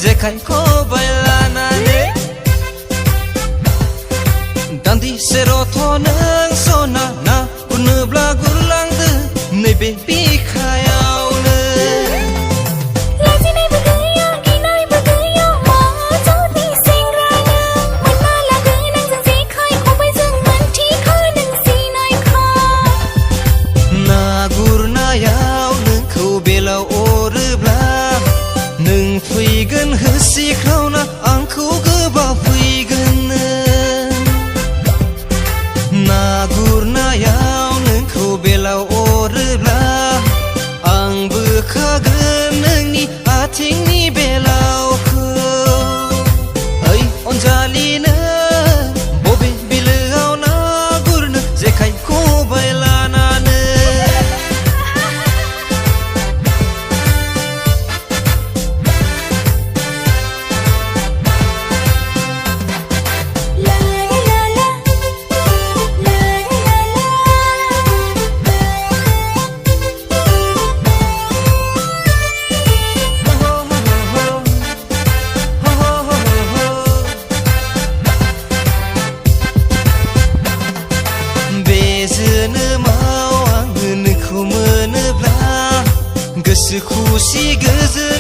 जेखाय खबाय लानानै दान्दिसे रथ' नों सना ना गुरनोब्ला गुरलांदो नैबे बिखायावनो लाजिनायबो गैया गिनायबो गैया मा जावनि सेंग्रा नों मोनना लागोन आंजों जेखाय खबायजों मोनथिखा नों सिनायखा ना गुरनायाव नोंखौ बेलाव अरोब्ला नों फैगोन होसिख्रावना आंखौ गोबा फैगोन ना गुरनायाव नोंखौ बेलाव अरोब्ला आं बोखागोन नोंनि आथिंनि बेलावखौ ओइ अनजालिनो बबे बिलोआव ना गुरनो जेखाय खबाय लानानै जोनोमाव आङो नोंखौ मोनोब्ला गोसो खुसि गोजोन